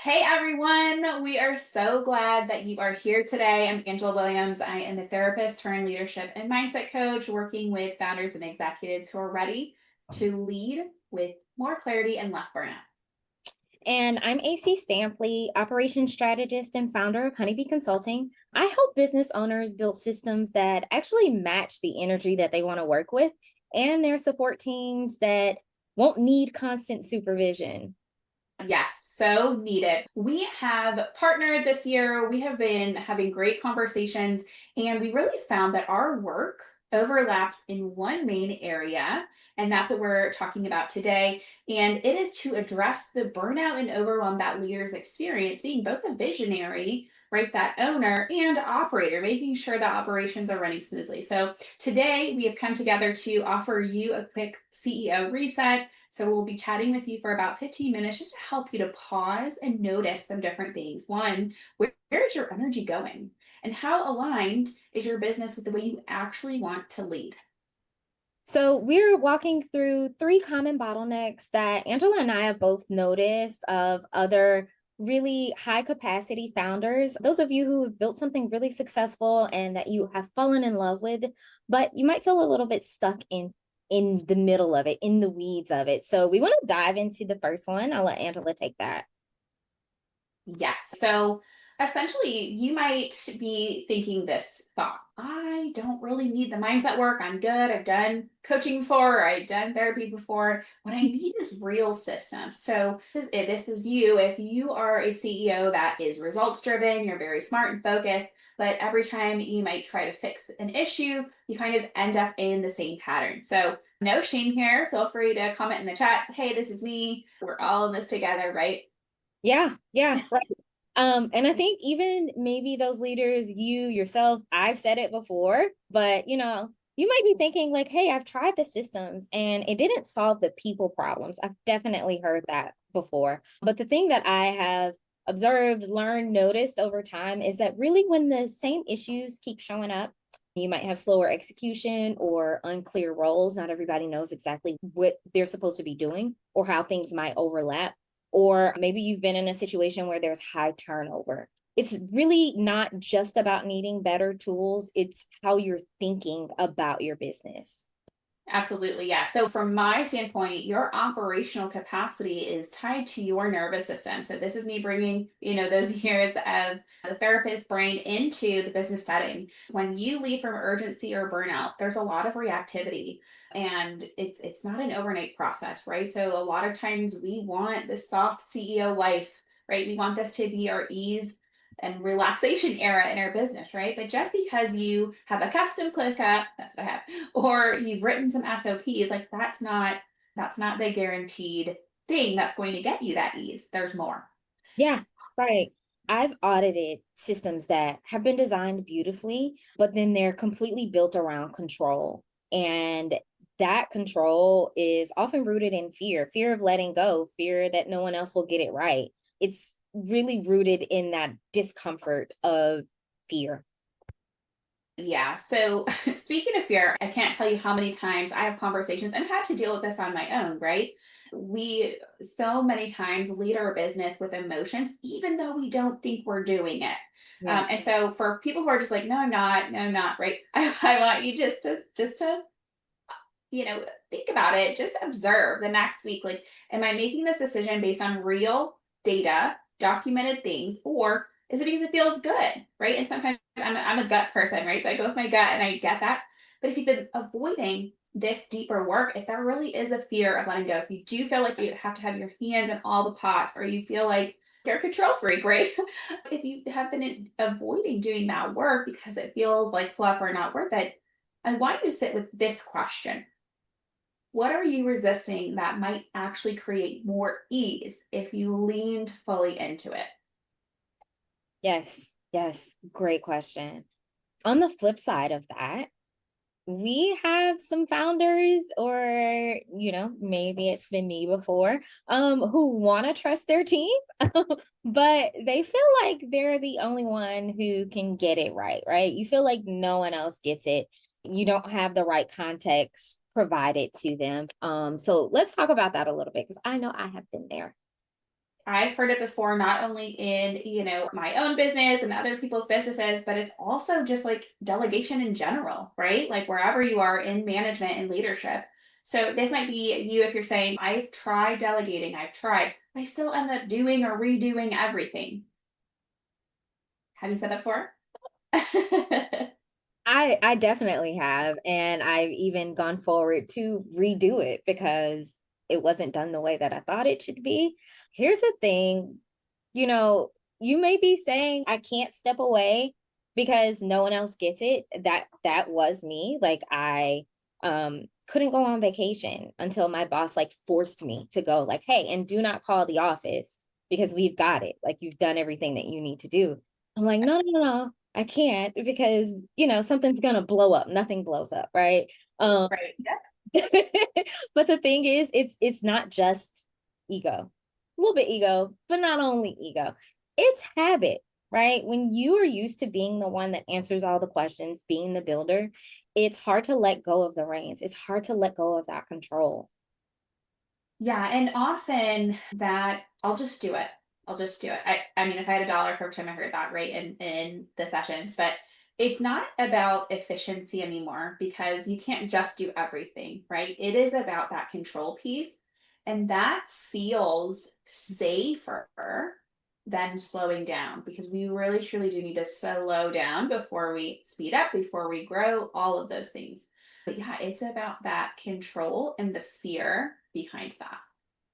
Hey everyone, we are so glad that you are here today. I'm Angela Williams. I am a therapist turned leadership and mindset coach working with founders and executives who are ready to lead with more clarity and less burnout. And I'm AC Stampley, operations strategist and founder of Honeybee Consulting. I help business owners build systems that actually match the energy that they want to work with and their support teams that won't need constant supervision. Yes, so needed. We have partnered this year. We have been having great conversations, and we really found that our work overlaps in one main area. And that's what we're talking about today. And it is to address the burnout and overwhelm that leaders experience, being both a visionary, right, that owner and operator, making sure that operations are running smoothly. So today we have come together to offer you a quick CEO reset. So we'll be chatting with you for about 15 minutes just to help you to pause and notice some different things. One, where is your energy going? And how aligned is your business with the way you actually want to lead? So, we're walking through three common bottlenecks that Angela and I have both noticed of other really high capacity founders. Those of you who have built something really successful and that you have fallen in love with, but you might feel a little bit stuck in the middle of it, in the weeds of it. So, we want to dive into the first one. I'll let Angela take that. Yes. So essentially, you might be thinking this thought: I don't really need the mindset work. I'm good. I've done coaching before, or I've done therapy before. What I need is real systems. So this is you. If you are a CEO that is results driven, you're very smart and focused, but every time you might try to fix an issue, you kind of end up in the same pattern. So no shame here. Feel free to comment in the chat. Hey, this is me. We're all in this together, right? Yeah, right. And I think even maybe those leaders, you yourself, I've said it before, but you might be thinking like, hey, I've tried the systems and it didn't solve the people problems. I've definitely heard that before. But the thing that I have observed, learned, noticed over time is that really when the same issues keep showing up, you might have slower execution or unclear roles. Not everybody knows exactly what they're supposed to be doing or how things might overlap, or maybe you've been in a situation where there's high turnover. It's really not just about needing better tools, it's how you're thinking about your business. Absolutely, yeah. So, from my standpoint, your operational capacity is tied to your nervous system. So, this is me bringing, those years of the therapist brain into the business setting. When you leave from urgency or burnout, there's a lot of reactivity, and it's not an overnight process, right? So, a lot of times we want the soft CEO life, right? We want this to be our ease and relaxation era in our business, right? But just because you have a custom ClickUp, that's what I have, or you've written some SOPs, like that's not the guaranteed thing that's going to get you that ease. There's more. Yeah, right. I've audited systems that have been designed beautifully, but then they're completely built around control. And that control is often rooted in fear of letting go, fear that no one else will get it right. It's really rooted in that discomfort of fear. Yeah. So speaking of fear, I can't tell you how many times I have conversations and had to deal with this on my own, right? We so many times lead our business with emotions, even though we don't think we're doing it. Yeah. And so for people who are just like, no, I'm not, no, I'm not, right? I want you just to think about it, just observe the next week. Like, am I making this decision based on real data, documented things, or is it because it feels good, right? And sometimes I'm a gut person, right? So I go with my gut and I get that. But if you've been avoiding this deeper work, if there really is a fear of letting go, if you do feel like you have to have your hands in all the pots, or you feel like you're a control freak, right? If you have been avoiding doing that work because it feels like fluff or not worth it, I want you to sit with this question: what are you resisting that might actually create more ease if you leaned fully into it? Yes, great question. On the flip side of that, we have some founders, or maybe it's been me before, who want to trust their team, but they feel like they're the only one who can get it right? You feel like no one else gets it. You don't have the right context provided to them. So let's talk about that a little bit, because I know I have been there. I've heard it before, not only in, my own business and other people's businesses, but it's also just like delegation in general, right? Like wherever you are in management and leadership. So this might be you if you're saying, I've tried delegating, I still end up doing or redoing everything. Have you said that before? I definitely have, and I've even gone forward to redo it because it wasn't done the way that I thought it should be. Here's the thing, you know, you may be saying I can't step away because no one else gets it. That was me. Like I couldn't go on vacation until my boss like forced me to go, like, hey, and do not call the office because we've got it. Like you've done everything that you need to do. I'm like, no, no, no, I can't because something's gonna blow up. Nothing blows up, right? Right. Yeah. But the thing is, it's not just ego. A little bit ego, but not only ego. It's habit, right? When you are used to being the one that answers all the questions, being the builder, it's hard to let go of the reins. It's hard to let go of that control. Yeah, and often that I'll just do it. I'll just do it. I mean, if I had a dollar for every time I heard that, right, in the sessions, but it's not about efficiency anymore because you can't just do everything, right? It is about that control piece, and that feels safer than slowing down because we really truly do need to slow down before we speed up, before we grow, all of those things. But yeah, it's about that control and the fear behind that.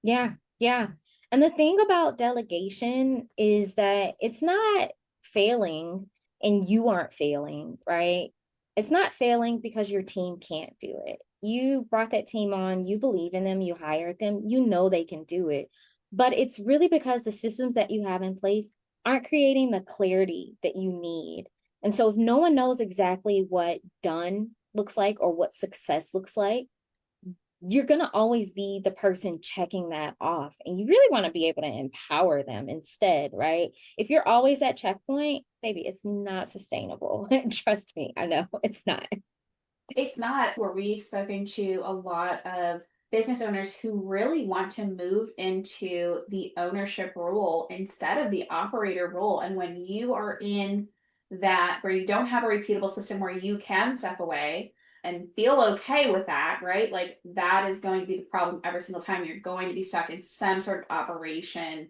Yeah, yeah. And the thing about delegation is that it's not failing and you aren't failing, right? It's not failing because your team can't do it. You brought that team on, you believe in them, you hired them, you know they can do it. But it's really because the systems that you have in place aren't creating the clarity that you need. And so if no one knows exactly what done looks like or what success looks like, you're going to always be the person checking that off. And you really want to be able to empower them instead, right? If you're always at checkpoint, baby, it's not sustainable. Trust me, I know it's not. It's not where we've spoken to a lot of business owners who really want to move into the ownership role instead of the operator role. And when you are in that, where you don't have a repeatable system where you can step away and feel okay with that, right? Like that is going to be the problem every single time. You're going to be stuck in some sort of operation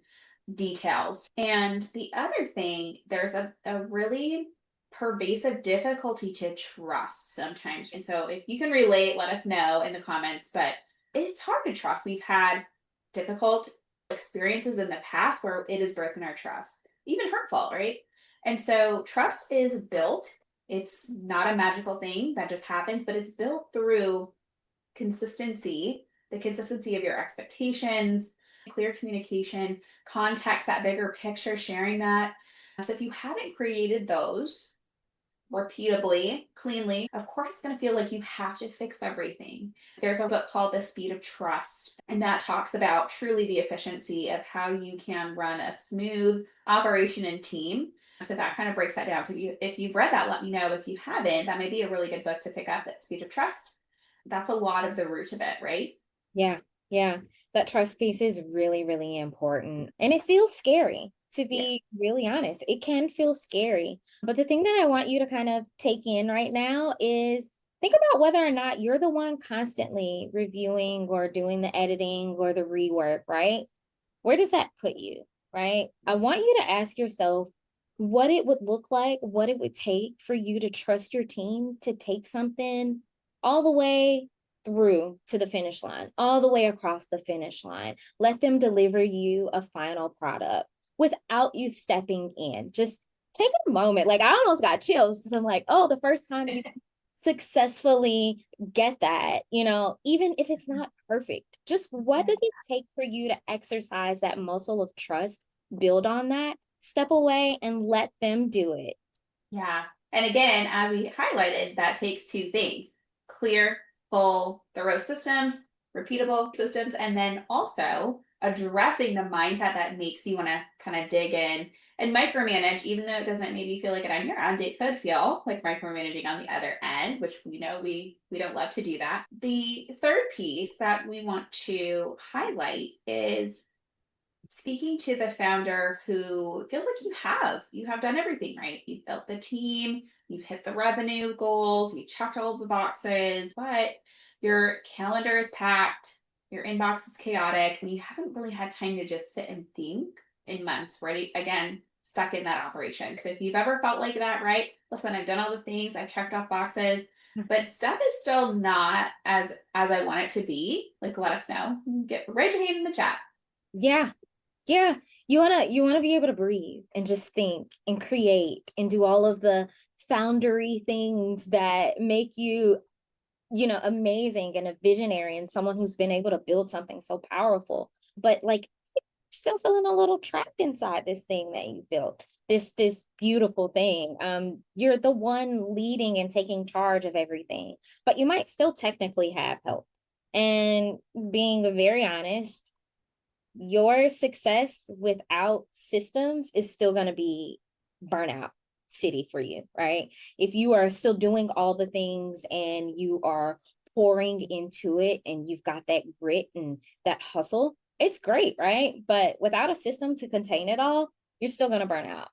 details. And the other thing, there's a really pervasive difficulty to trust sometimes. And so if you can relate, let us know in the comments. But it's hard to trust. We've had difficult experiences in the past where it has broken our trust, even hurtful, right? And so trust is built. It's not a magical thing that just happens, but it's built through consistency, the consistency of your expectations, clear communication, context, that bigger picture, sharing that. So if you haven't created those repeatably, cleanly, of course it's going to feel like you have to fix everything. There's a book called The Speed of Trust, and that talks about truly the efficiency of how you can run a smooth operation and team. So that kind of breaks that down. So if you've read that, let me know. If you haven't, that may be a really good book to pick up, That Speed of Trust. That's a lot of the root of it, right? Yeah, yeah. That trust piece is really, really important. And it feels scary, to Yeah. be really honest. It can feel scary. But the thing that I want you to kind of take in right now is think about whether or not you're the one constantly reviewing or doing the editing or the rework, right? Where does that put you, right? I want you to ask yourself what it would look like, what it would take for you to trust your team to take something all the way through to the finish line, all the way across the finish line. Let them deliver you a final product without you stepping in. Just take a moment. Like I almost got chills because I'm like, oh, the first time you successfully get that, even if it's not perfect, just what does it take for you to exercise that muscle of trust, build on that, step away and let them do it. Yeah. And again, as we highlighted, that takes two things: clear, full, thorough systems, repeatable systems, and then also addressing the mindset that makes you want to kind of dig in and micromanage, even though it doesn't maybe feel like it on your end, it could feel like micromanaging on the other end, which we know we don't love to do that. The third piece that we want to highlight is speaking to the founder who feels like you have done everything right. You've built the team, you've hit the revenue goals, you checked all the boxes, but your calendar is packed, your inbox is chaotic, and you haven't really had time to just sit and think in months, ready again, stuck in that operation. So if you've ever felt like that, right? Listen, I've done all the things, I've checked off boxes, but stuff is still not as I want it to be. Like, let us know. Raise your hand in the chat. Yeah. Yeah. You wanna be able to breathe and just think and create and do all of the foundery things that make you, amazing and a visionary and someone who's been able to build something so powerful. But like still feeling a little trapped inside this thing that you built, this beautiful thing. You're the one leading and taking charge of everything, but you might still technically have help. And being very honest, your success without systems is still going to be burnout city for you, right? If you are still doing all the things and you are pouring into it and you've got that grit and that hustle, it's great, right? But without a system to contain it all, you're still going to burn out.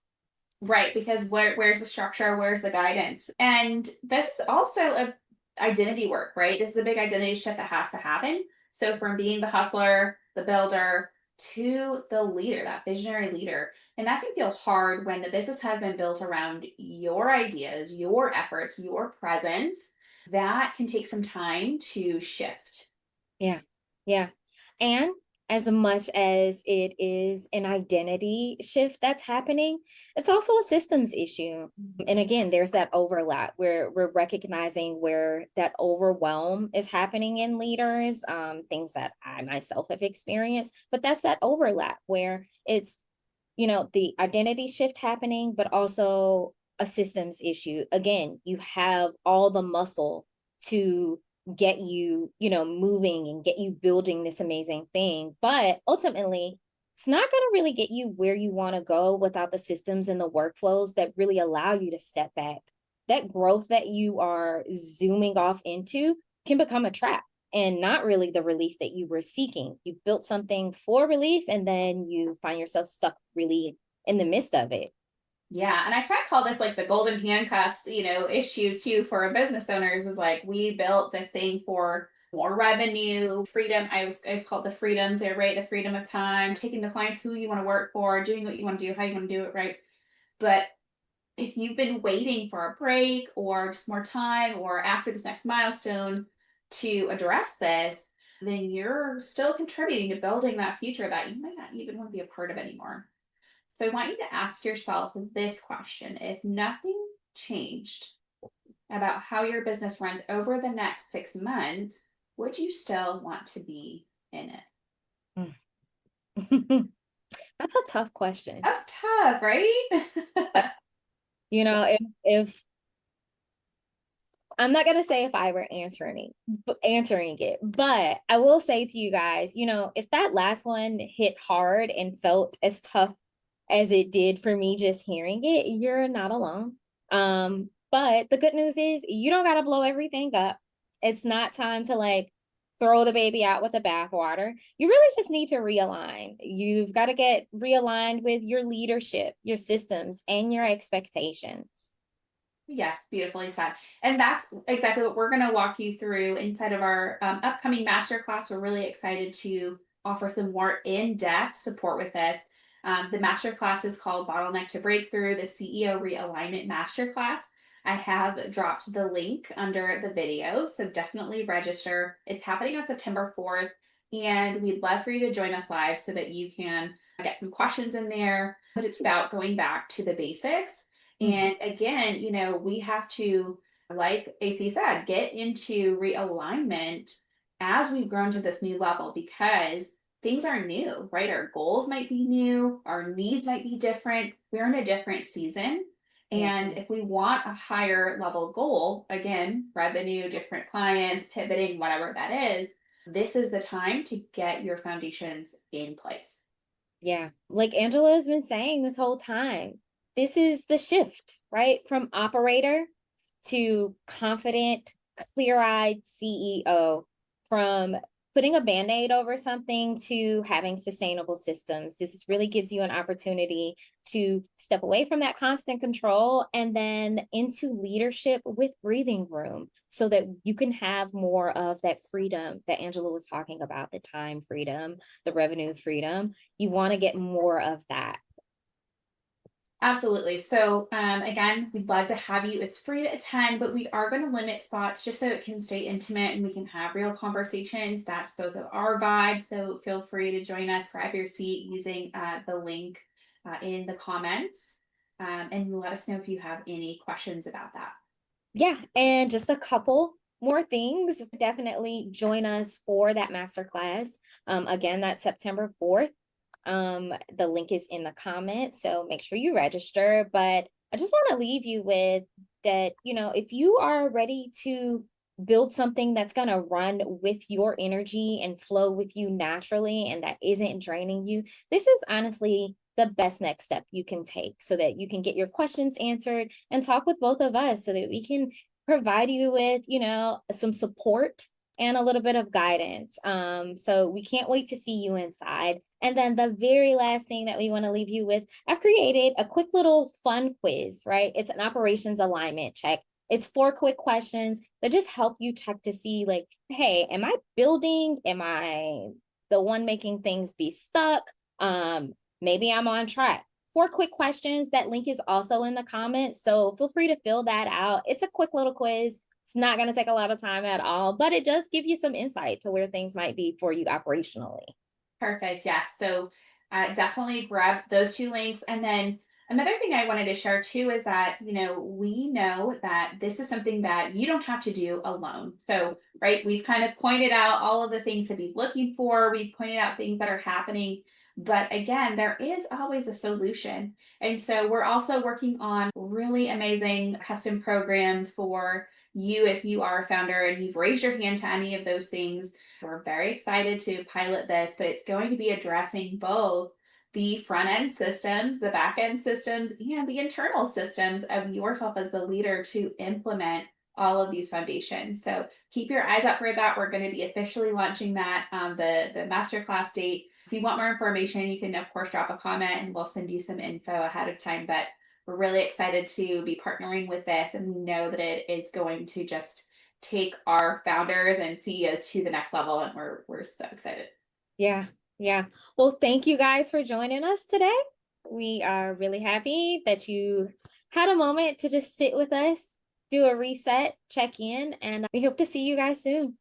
Right, because where's the structure? Where's the guidance? And this is also a identity work, right? This is a big identity shift that has to happen. So from being the hustler, the builder, to the leader, that visionary leader. And that can feel hard when the business has been built around your ideas, your efforts, your presence. That can take some time to shift. Yeah. Yeah. And as much as it is an identity shift that's happening, it's also a systems issue. And again, there's that overlap where we're recognizing where that overwhelm is happening in leaders, things that I myself have experienced. But that's that overlap where it's, the identity shift happening, but also a systems issue. Again, you have all the muscle to get you, moving and get you building this amazing thing. But ultimately, it's not going to really get you where you want to go without the systems and the workflows that really allow you to step back. That growth that you are zooming off into can become a trap and not really the relief that you were seeking. You built something for relief and then you find yourself stuck really in the midst of it. Yeah, and I kind of call this like the golden handcuffs, issue too for business owners is like we built this thing for more revenue, freedom. I was called the freedoms there, right? The freedom of time, taking the clients who you want to work for, doing what you want to do, how you want to do it, right? But if you've been waiting for a break or just more time or after this next milestone to address this, then you're still contributing to building that future that you might not even want to be a part of anymore. So I want you to ask yourself this question. If nothing changed about how your business runs over the next 6 months, would you still want to be in it? That's a tough question. That's tough, right? If I'm not gonna say if I were answering it, but I will say to you guys, if that last one hit hard and felt as tough as it did for me just hearing it, you're not alone. But the good news is you don't gotta blow everything up. It's not time to like throw the baby out with the bathwater. You really just need to realign. You've got to get realigned with your leadership, your systems, and your expectations. Yes, beautifully said. And that's exactly what we're going to walk you through inside of our upcoming masterclass. We're really excited to offer some more in depth support with this. The masterclass is called Bottleneck to Breakthrough, the CEO Realignment Masterclass. I have dropped the link under the video, so definitely register. It's happening on September 4th, and we'd love for you to join us live so that you can get some questions in there. But it's about going back to the basics and again, we have to, like AC said, get into realignment as we've grown to this new level because things are new, right? Our goals might be new, our needs might be different. We're in a different season. And if we want a higher level goal, again, revenue, different clients, pivoting, whatever that is, this is the time to get your foundations in place. Yeah. Like Angela has been saying this whole time, this is the shift, right? From operator to confident, clear eyed CEO, from putting a band-aid over something to having sustainable systems. This really gives you an opportunity to step away from that constant control and then into leadership with breathing room so that you can have more of that freedom that Angela was talking about, the time freedom, the revenue freedom. You want to get more of that. Absolutely. So again, we'd love to have you. It's free to attend, but we are going to limit spots just so it can stay intimate and we can have real conversations. That's both of our vibes. So feel free to join us, grab your seat using the link in the comments, and let us know if you have any questions about that. Yeah, and just a couple more things. Definitely join us for that masterclass. Again, that's September 4th. The link is in the comments, so make sure you register. But I just want to leave you with that, if you are ready to build something that's going to run with your energy and flow with you naturally and that isn't draining you, this is honestly the best next step you can take so that you can get your questions answered and talk with both of us so that we can provide you with, some support and a little bit of guidance. So we can't wait to see you inside. And then the very last thing that we want to leave you with, I've created a quick little fun quiz, right? It's an operations alignment check. It's 4 quick questions that just help you check to see like, hey, am I building? Am I the one making things be stuck? Maybe I'm on track. 4 quick questions. That link is also in the comments. So feel free to fill that out. It's a quick little quiz. It's not going to take a lot of time at all, but it does give you some insight to where things might be for you operationally. Perfect. Yes. So definitely grab those 2 links. And then another thing I wanted to share too is that, we know that this is something that you don't have to do alone. So, right, we've kind of pointed out all of the things to be looking for. We've pointed out things that are happening. But again, there is always a solution. And so we're also working on really amazing custom program for you if you are a founder and you've raised your hand to any of those things. We're very excited to pilot this, but it's going to be addressing both the front end systems, the back end systems, and the internal systems of yourself as the leader to implement all of these foundations. So keep your eyes out for that. We're going to be officially launching that on the masterclass date. If you want more information, you can of course drop a comment and we'll send you some info ahead of time. But we're really excited to be partnering with this, and we know that it is going to just take our founders and CEOs to the next level, and we're so excited. Yeah, yeah. Well, thank you guys for joining us today. We are really happy that you had a moment to just sit with us, do a reset, check in, and we hope to see you guys soon.